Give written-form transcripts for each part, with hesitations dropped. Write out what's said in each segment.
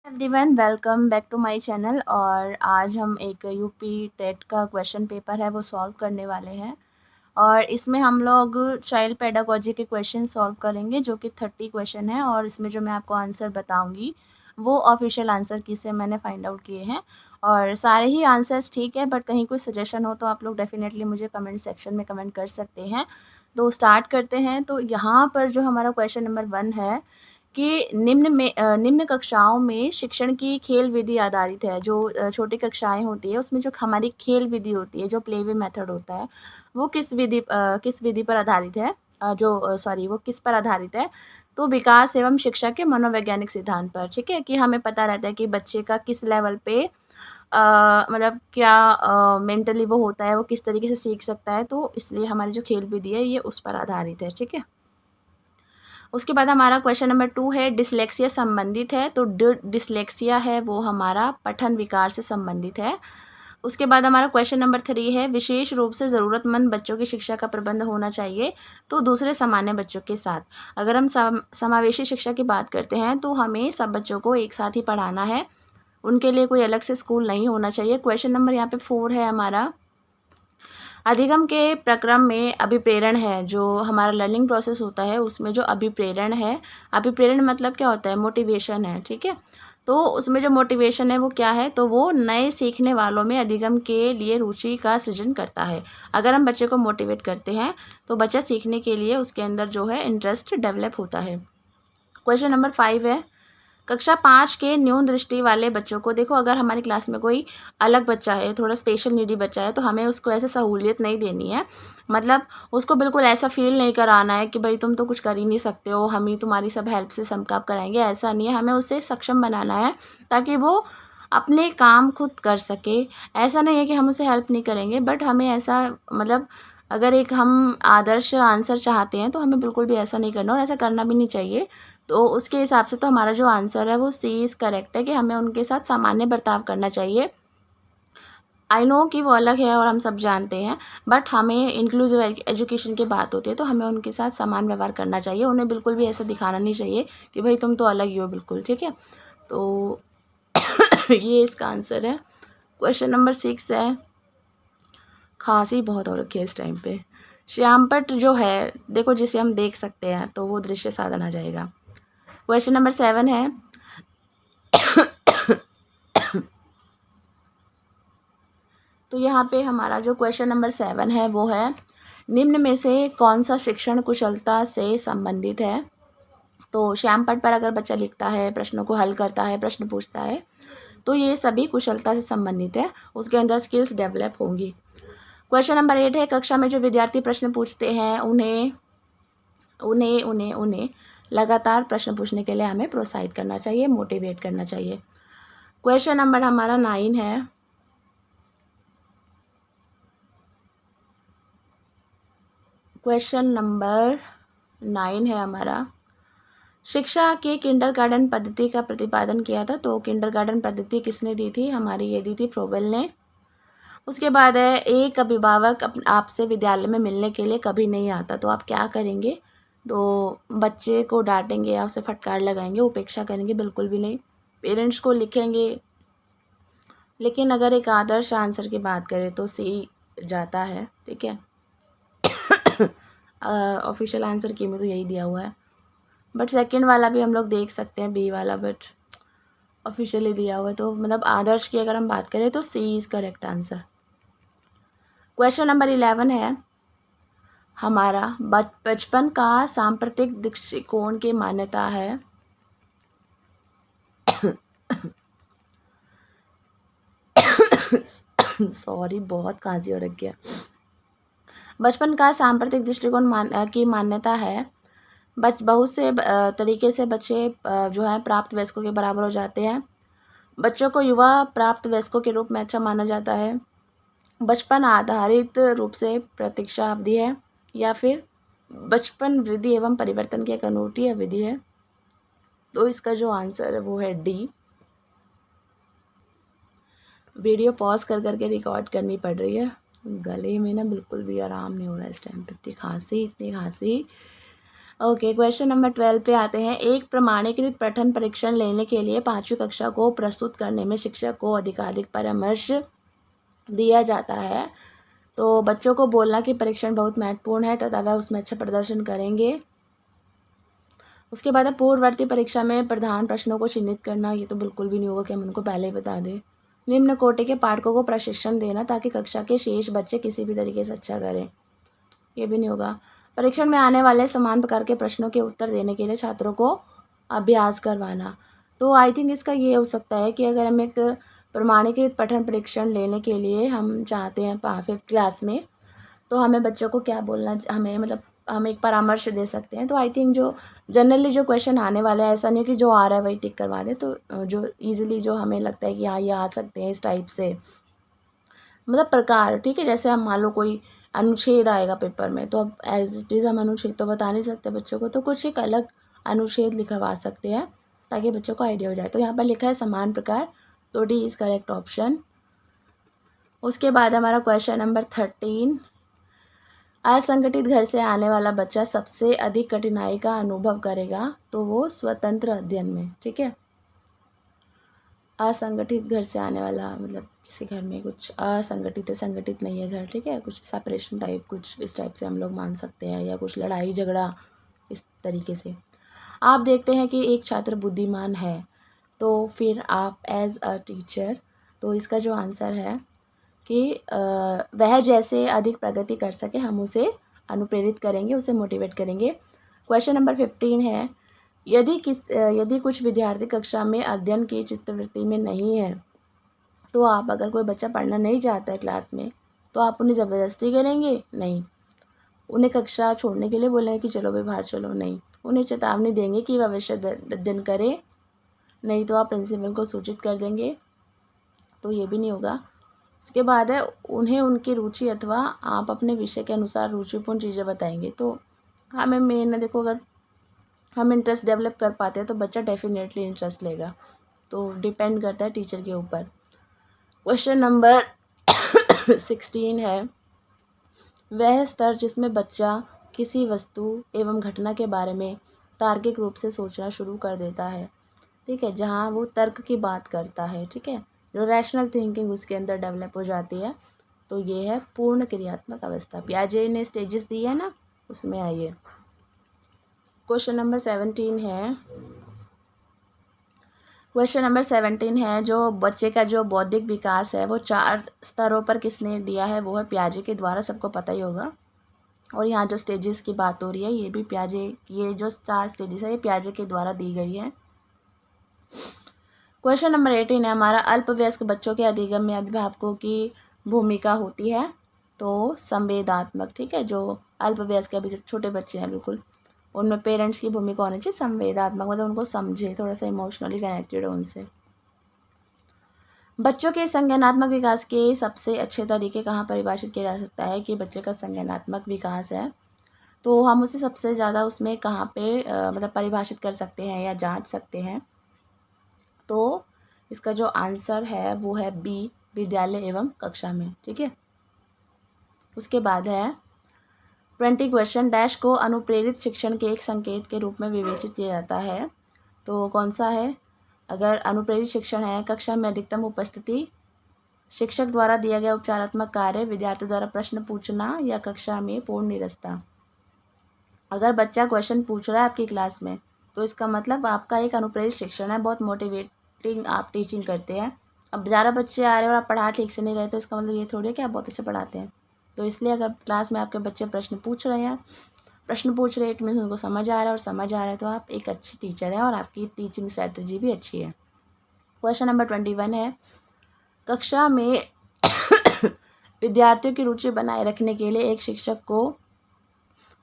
Everyone, welcome back to my channel. और आज हम एक यूपी टेट का क्वेश्चन पेपर है वो सॉल्व करने वाले हैं। और इसमें हम लोग चाइल्ड पेडागोजी के क्वेश्चन सॉल्व करेंगे जो कि 30 क्वेश्चन है। और इसमें जो मैं आपको आंसर बताऊंगी वो ऑफिशियल आंसर की से मैंने फाइंड आउट किए हैं। और सारे ही आंसर्स ठीक है, बट कहीं कोई सजेशन हो तो आप लोग डेफिनेटली मुझे कमेंट सेक्शन में कमेंट कर सकते हैं। तो स्टार्ट करते हैं। तो यहाँ पर जो हमारा क्वेश्चन नंबर 1 है कि निम्न कक्षाओं में शिक्षण की खेल विधि आधारित है। जो छोटी कक्षाएँ होती हैं उसमें जो हमारी खेल विधि होती है, जो प्ले वे मेथड होता है, वो किस विधि पर आधारित है? वो किस पर आधारित है? तो विकास एवं शिक्षा के मनोवैज्ञानिक सिद्धांत पर। ठीक है? कि हमें पता रहता है कि बच्चे का किस लेवल पे मतलब क्या मेंटली वो होता है, वो किस तरीके से सीख सकता है, तो इसलिए हमारी जो खेल विधि है ये उस पर आधारित है। ठीक है? उसके बाद हमारा क्वेश्चन नंबर 2 है, डिसलेक्सिया संबंधित है। तो डिसलेक्सिया है वो हमारा पठन विकार से संबंधित है। उसके बाद हमारा क्वेश्चन नंबर 3 है, विशेष रूप से ज़रूरतमंद बच्चों की शिक्षा का प्रबंध होना चाहिए तो दूसरे सामान्य बच्चों के साथ। अगर हम समावेशी शिक्षा की बात करते हैं तो हमें सब बच्चों को एक साथ ही पढ़ाना है, उनके लिए कोई अलग से स्कूल नहीं होना चाहिए। क्वेश्चन नंबर यहाँ पे 4 है हमारा, अधिगम के प्रक्रम में अभिप्रेरण है। जो हमारा लर्निंग प्रोसेस होता है उसमें जो अभिप्रेरण है, अभिप्रेरण मतलब क्या होता है? मोटिवेशन है। ठीक है? तो उसमें जो मोटिवेशन है वो क्या है? तो वो नए सीखने वालों में अधिगम के लिए रुचि का सृजन करता है। अगर हम बच्चे को मोटिवेट करते हैं तो बच्चा सीखने के लिए उसके अंदर जो है इंटरेस्ट डेवलप होता है। क्वेश्चन नंबर 5 है, कक्षा 5 के न्यून दृष्टि वाले बच्चों को, देखो अगर हमारी क्लास में कोई अलग बच्चा है, थोड़ा स्पेशल नीडी बच्चा है, तो हमें उसको ऐसे सहूलियत नहीं देनी है। मतलब उसको बिल्कुल ऐसा फ़ील नहीं कराना है कि भाई तुम तो कुछ कर ही नहीं सकते हो, हम ही तुम्हारी सब हेल्प से सब काम कराएँगे, ऐसा नहीं है। हमें उसे सक्षम बनाना है ताकि वो अपने काम खुद कर सके। ऐसा नहीं है कि हम उसे हेल्प नहीं करेंगे, बट हमें ऐसा मतलब अगर एक हम आदर्श आंसर चाहते हैं तो हमें बिल्कुल भी ऐसा नहीं करना और ऐसा करना भी नहीं चाहिए। तो उसके हिसाब से तो हमारा जो आंसर है वो सी इज़ करेक्ट है कि हमें उनके साथ सामान्य बर्ताव करना चाहिए। आई नो कि वो अलग है और हम सब जानते हैं, बट हमें इंक्लूसिव एजुकेशन की बात होती है तो हमें उनके साथ समान व्यवहार करना चाहिए। उन्हें बिल्कुल भी ऐसा दिखाना नहीं चाहिए कि भाई तुम तो अलग ही हो बिल्कुल। ठीक है? तो ये इसका आंसर है। क्वेश्चन नंबर 6 है, खांसी बहुत हो रखी है इस टाइम पे। श्यामपट्ट जो है, देखो जिसे हम देख सकते हैं तो वो दृश्य साधन आ जाएगा। क्वेश्चन नंबर 7 है, तो यहाँ पे हमारा जो क्वेश्चन नंबर 7 है वो है, निम्न में से कौन सा शिक्षण कुशलता से संबंधित है? तो श्यामपट्ट पर अगर बच्चा लिखता है, प्रश्नों को हल करता है, प्रश्न पूछता है, तो ये सभी कुशलता से संबंधित है, उसके अंदर स्किल्स डेवलप होंगी। क्वेश्चन नंबर 8 है, कक्षा में जो विद्यार्थी प्रश्न पूछते हैं उन्हें उन्हें उन्हें उन्हें लगातार प्रश्न पूछने के लिए हमें प्रोत्साहित करना चाहिए, मोटिवेट करना चाहिए। क्वेश्चन नंबर हमारा 9 है, क्वेश्चन नंबर 9 है हमारा, शिक्षा के किंडरगार्टन पद्धति का प्रतिपादन किया था। तो किंडरगार्टन पद्धति किसने दी थी? हमारी ये दी थी फ्रोबेल ने। उसके बाद है, एक अभिभावक आपसे विद्यालय में मिलने के लिए कभी नहीं आता तो आप क्या करेंगे? तो बच्चे को डांटेंगे या उसे फटकार लगाएंगे, उपेक्षा करेंगे? बिल्कुल भी नहीं। पेरेंट्स को लिखेंगे। लेकिन अगर एक आदर्श आंसर की बात करें तो सी जाता है। ठीक है? ऑफिशियल आंसर की में तो यही दिया हुआ है, बट सेकंड वाला भी हम लोग देख सकते हैं, बी वाला, बट ऑफिशियली दिया हुआ है। तो मतलब आदर्श की अगर हम बात करें तो C is correct answer. Question number 11 है हमारा, बचपन का सांप्रतिक दृष्टिकोण की मान्यता है। सॉरी, बहुत खांसी हो रखी है। बचपन का सांप्रतिक दृष्टिकोण की मान्यता है, बहुत से तरीके से बच्चे जो है प्राप्त वयस्कों के बराबर हो जाते हैं। बच्चों को युवा प्राप्त वयस्कों के रूप में अच्छा माना जाता है। बचपन आधारित रूप से प्रतीक्षा अवधि है, या फिर बचपन वृद्धि एवं परिवर्तन की एक अनूठी अवधि है। तो इसका जो आंसर है वो है डी। वीडियो पॉज कर करके रिकॉर्ड करनी पड़ रही है, गले में ना बिल्कुल भी आराम नहीं हो रहा है इस टाइम पे। इतनी खांसी ओके, क्वेश्चन नंबर 12 पे आते हैं। एक प्रमाणीकृत पठन परीक्षण लेने के लिए 5वीं कक्षा को प्रस्तुत करने में शिक्षक को अधिकाधिक परामर्श दिया जाता है। तो बच्चों को बोलना कि परीक्षण बहुत महत्वपूर्ण है तथा वह उसमें अच्छा प्रदर्शन करेंगे। उसके बाद है पूर्ववर्ती परीक्षा में प्रधान प्रश्नों को चिन्हित करना। ये तो बिल्कुल भी नहीं होगा कि हम उनको पहले ही बता दें। निम्न कोटि के पाठकों को प्रशिक्षण देना ताकि कक्षा के शेष बच्चे किसी भी तरीके से अच्छा करें। ये भी नहीं होगा। परीक्षण में आने वाले समान प्रकार के प्रश्नों के उत्तर देने के लिए छात्रों को अभ्यास करवाना। तो आई थिंक इसका ये हो सकता है कि अगर हम एक प्रमाणीकृत पठन परीक्षण लेने के लिए हम चाहते हैं 5th क्लास में, तो हमें बच्चों को क्या बोलना, हमें मतलब हम एक परामर्श दे सकते हैं। तो आई थिंक जो जनरली जो क्वेश्चन आने वाला है, ऐसा नहीं कि जो आ रहा है वही टिक करवा दें। तो जो ईजिली जो हमें लगता है कि हाँ ये आ सकते हैं इस टाइप से, मतलब प्रकार, ठीक है। जैसे हम मान लो कोई अनुच्छेद आएगा पेपर में, तो अब एज इट इज़ हम अनुच्छेद तो बता नहीं सकते बच्चों को, तो कुछ एक अलग अनुच्छेद लिखवा सकते हैं ताकि बच्चों को आइडिया हो जाए। तो यहाँ पर लिखा है समान प्रकार, तो डी इज़ करेक्ट ऑप्शन। उसके बाद हमारा क्वेश्चन नंबर 13, असंगठित घर से आने वाला बच्चा सबसे अधिक कठिनाई का अनुभव करेगा, तो वो स्वतंत्र अध्ययन में, ठीक है। असंगठित घर से आने वाला मतलब किसी घर में कुछ असंगठित है, संगठित नहीं है घर, ठीक है, कुछ सेपरेशन टाइप, कुछ इस टाइप से हम लोग मान सकते हैं, या कुछ लड़ाई झगड़ा इस तरीके से। आप देखते हैं कि एक छात्र बुद्धिमान है, तो फिर आप एज अ टीचर, तो इसका जो आंसर है कि वह जैसे अधिक प्रगति कर सके हम उसे अनुप्रेरित करेंगे, उसे मोटिवेट करेंगे। क्वेश्चन नंबर 15 है, यदि कुछ विद्यार्थी कक्षा में अध्ययन की चित्तवृत्ति में नहीं है, तो आप अगर कोई बच्चा पढ़ना नहीं चाहता है क्लास में, तो आप उन्हें ज़बरदस्ती करेंगे? नहीं। उन्हें कक्षा छोड़ने के लिए बोलेंगे कि चलो भाई बाहर चलो? नहीं। उन्हें चेतावनी देंगे कि वह विषय अध्ययन करें? नहीं। तो आप प्रिंसिपल को सूचित कर देंगे? तो ये भी नहीं होगा। उसके बाद है उन्हें उनकी रुचि अथवा आप अपने विषय के अनुसार रुचिपूर्ण चीज़ें बताएंगे। तो हमें मेन देखो, अगर हम इंटरेस्ट डेवलप कर पाते हैं तो बच्चा डेफिनेटली इंटरेस्ट लेगा। तो डिपेंड करता है टीचर के ऊपर। क्वेश्चन नंबर 16 है, वह स्तर जिसमें बच्चा किसी वस्तु एवं घटना के बारे में तार्किक रूप से सोचना शुरू कर देता है, ठीक है, जहाँ वो तर्क की बात करता है, ठीक है, जो रैशनल थिंकिंग उसके अंदर डेवलप हो जाती है, तो ये है पूर्ण क्रियात्मक अवस्था। पियाजे ने स्टेजेस दी है ना, उसमें आइए। क्वेश्चन नंबर 17 है, जो बच्चे का जो बौद्धिक विकास है वो 4 स्तरों पर किसने दिया है, वो है पियाजे के द्वारा, सबको पता ही होगा। और यहाँ जो स्टेजेस की बात हो रही है, ये भी पियाजे, ये जो 4 स्टेजेस है ये पियाजे के द्वारा दी गई है। क्वेश्चन नंबर 18 है हमारा, अल्पवयस्क बच्चों के अधिगम में अभिभावकों की भूमिका होती है, तो संवेदात्मक, ठीक है। जो अल्पवयस्क अभी जो छोटे बच्चे हैं बिल्कुल, उनमें पेरेंट्स की भूमिका होनी चाहिए संवेदात्मक, मतलब उनको समझे, थोड़ा सा इमोशनली कनेक्टेड हो उनसे। बच्चों के संज्ञानात्मक विकास के सबसे अच्छे तरीके कहाँ परिभाषित किया जा सकता है कि बच्चे का संज्ञानात्मक विकास है, तो हम उसे सबसे ज़्यादा उसमें कहाँ पे मतलब परिभाषित कर सकते हैं या जांच सकते हैं। तो इसका जो आंसर है वो है बी, विद्यालय एवं कक्षा में, ठीक है। उसके बाद है 20 क्वेश्चन, डैश को अनुप्रेरित शिक्षण के एक संकेत के रूप में विवेचित किया जाता है, तो कौन सा है? अगर अनुप्रेरित शिक्षण है, कक्षा में अधिकतम उपस्थिति, शिक्षक द्वारा दिया गया उपचारात्मक कार्य, विद्यार्थी द्वारा प्रश्न पूछना, या कक्षा में पूर्ण निरस्ता। अगर बच्चा क्वेश्चन पूछ रहा है आपकी क्लास में, तो इसका मतलब आपका एक अनुप्रेरित शिक्षण है, बहुत मोटिवेटिंग आप टीचिंग करते हैं। अब ज़्यादा बच्चे आ रहे हैं और आप पढ़ा ठीक से नहीं रहे, तो इसका मतलब ये थोड़ी है कि आप बहुत अच्छे पढ़ाते हैं। तो इसलिए अगर क्लास में आपके बच्चे प्रश्न पूछ रहे हैं, इट मीन्स उनको समझ आ रहा है, और समझ आ रहा है तो आप एक अच्छी टीचर हैं और आपकी टीचिंग स्ट्रैटेजी भी अच्छी है। क्वेश्चन नंबर 21 है, कक्षा में विद्यार्थियों की रुचि बनाए रखने के लिए एक शिक्षक को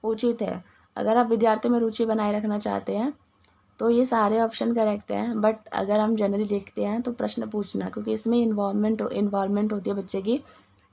उचित है। अगर आप विद्यार्थियों में रुचि बनाए रखना चाहते हैं तो ये सारे ऑप्शन करेक्ट हैं, बट अगर हम जनरली देखते हैं तो प्रश्न पूछना, क्योंकि इसमें इन्वॉल्वमेंट होती है बच्चे की,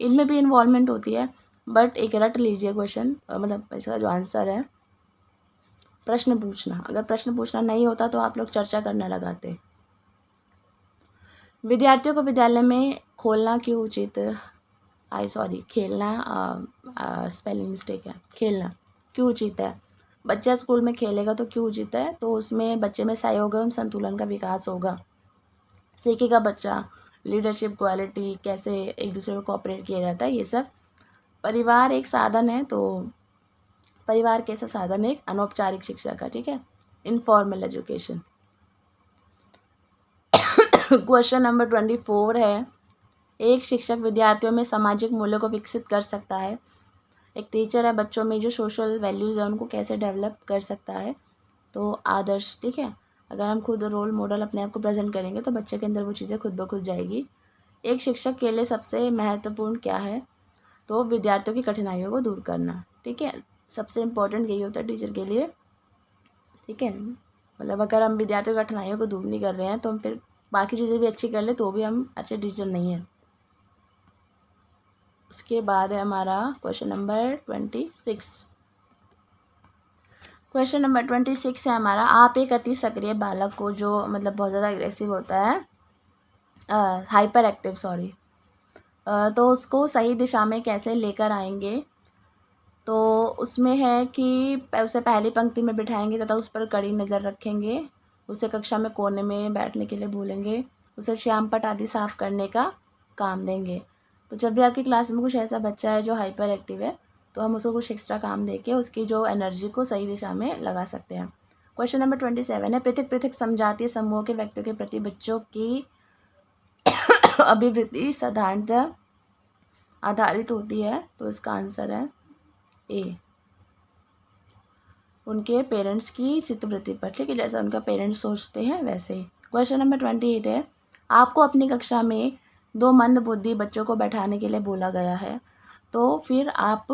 इनमें भी इन्वॉल्वमेंट होती है, बट एक रट लीजिए क्वेश्चन, मतलब इसका जो आंसर है प्रश्न पूछना। अगर प्रश्न पूछना नहीं होता तो आप लोग चर्चा करने लगाते। विद्यार्थियों को विद्यालय में खोलना क्यों उचित, खेलना, स्पेलिंग मिस्टेक है, खेलना क्यों उचित है? बच्चा स्कूल में खेलेगा तो क्यों उचित है? तो उसमें बच्चे में सहयोग एवं संतुलन का विकास होगा। सीखेगा बच्चा लीडरशिप क्वालिटी, कैसे एक दूसरे को कोऑपरेट किया जाता है, ये सब। परिवार एक साधन है, तो परिवार कैसा साधन है? एक अनौपचारिक शिक्षा का, ठीक है, इनफॉर्मल एजुकेशन। क्वेश्चन नंबर 24 है, एक शिक्षक विद्यार्थियों में सामाजिक मूल्यों को विकसित कर सकता है। एक टीचर है, बच्चों में जो सोशल वैल्यूज़ है उनको कैसे डेवलप कर सकता है? तो आदर्श, ठीक है। अगर हम खुद रोल मॉडल अपने आप को प्रेजेंट करेंगे तो बच्चे के अंदर वो चीज़ें खुद ब खुद जाएगी। एक शिक्षक के लिए सबसे महत्वपूर्ण क्या है? तो विद्यार्थियों की कठिनाइयों को दूर करना, ठीक है। सबसे इम्पोर्टेंट यही होता है टीचर के लिए, ठीक है। मतलब अगर हम विद्यार्थियों की कठिनाइयों को दूर नहीं कर रहे हैं तो हम फिर बाकी चीज़ें भी अच्छी कर ले तो भी हम अच्छे टीचर नहीं हैं। उसके बाद है हमारा क्वेश्चन नंबर 26। क्वेश्चन नंबर 26 है हमारा, आप एक अति सक्रिय बालक को जो मतलब बहुत ज़्यादा एग्रेसिव होता है, हाइपर एक्टिव सॉरी, तो उसको सही दिशा में कैसे लेकर आएंगे? तो उसमें है कि उसे पहली पंक्ति में बिठाएंगे तथा उस पर कड़ी नज़र रखेंगे। उसे कक्षा में कोने में बैठने के लिए बोलेंगे। उसे श्याम पट आदि साफ करने का काम देंगे। तो जब भी आपकी क्लास में कुछ ऐसा बच्चा है जो हाइपर एक्टिव है तो हम उसको कुछ एक्स्ट्रा काम देके उसकी जो एनर्जी को सही दिशा में लगा सकते हैं। क्वेश्चन नंबर 27 है, पृथक पृथक समझातीय समूह के व्यक्तियों के प्रति बच्चों की अभिवृत्ति साधारणतः आधारित होती है। तो इसका आंसर है ए, उनके पेरेंट्स की चित्तवृत्ति पर, ठीक है, जैसा उनका पेरेंट्स सोचते हैं वैसे ही। क्वेश्चन नंबर 28 है, आपको अपनी कक्षा में 2 मंदबुद्धि बच्चों को बैठाने के लिए बोला गया है, तो फिर आप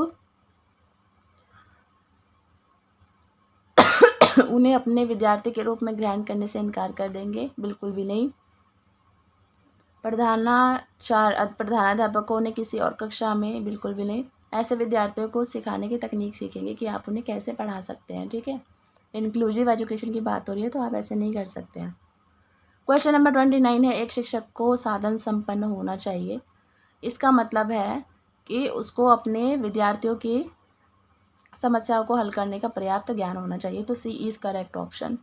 उन्हें अपने विद्यार्थी के रूप में ग्रहण करने से इनकार कर देंगे? बिल्कुल भी नहीं। प्रधानाध्यापकों ने किसी और कक्षा में? बिल्कुल भी नहीं। ऐसे विद्यार्थियों को सिखाने की तकनीक सीखेंगे कि आप उन्हें कैसे पढ़ा सकते हैं, ठीक है। इंक्लूसिव एजुकेशन की बात हो रही है तो आप ऐसे नहीं कर सकते हैं। क्वेश्चन नंबर 29 है, एक शिक्षक को साधन संपन्न होना चाहिए। इसका मतलब है कि उसको अपने विद्यार्थियों की समस्याओं को हल करने का पर्याप्त ज्ञान होना चाहिए। तो C is correct option.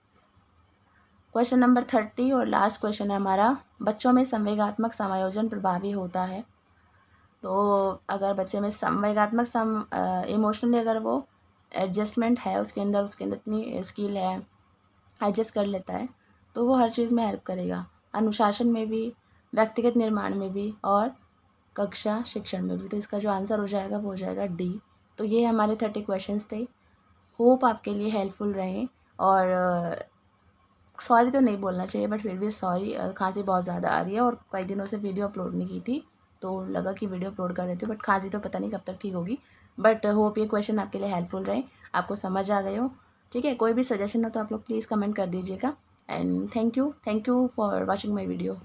Question number 30 और लास्ट क्वेश्चन है हमारा, बच्चों में संवेगात्मक समायोजन प्रभावी होता है। तो अगर बच्चे में संवेगात्मक इमोशनली अगर वो एडजस्टमेंट है उसके अंदर इतनी स्किल है, एडजस्ट कर लेता है, तो वो हर चीज़ में हेल्प करेगा। अनुशासन में भी, व्यक्तिगत निर्माण में भी और कक्षा शिक्षण में भी। तो इसका जो आंसर हो जाएगा वो हो जाएगा डी। तो ये हमारे 30 क्वेश्चंस थे। होप आपके लिए हेल्पफुल रहे। और सॉरी तो नहीं बोलना चाहिए बट फिर भी सॉरी, खांसी बहुत ज़्यादा आ रही है और कई दिनों से वीडियो अपलोड नहीं की थी तो लगा कि वीडियो अपलोड कर देती हूँ, बट खांसी तो पता नहीं कब तक ठीक होगी। बट होप ये क्वेश्चन आपके लिए हेल्पफुल रहे, आपको समझ आ गए हो, ठीक है। कोई भी सजेशन हो तो आप लोग प्लीज़ कमेंट कर दीजिएगा। And thank you for watching my video.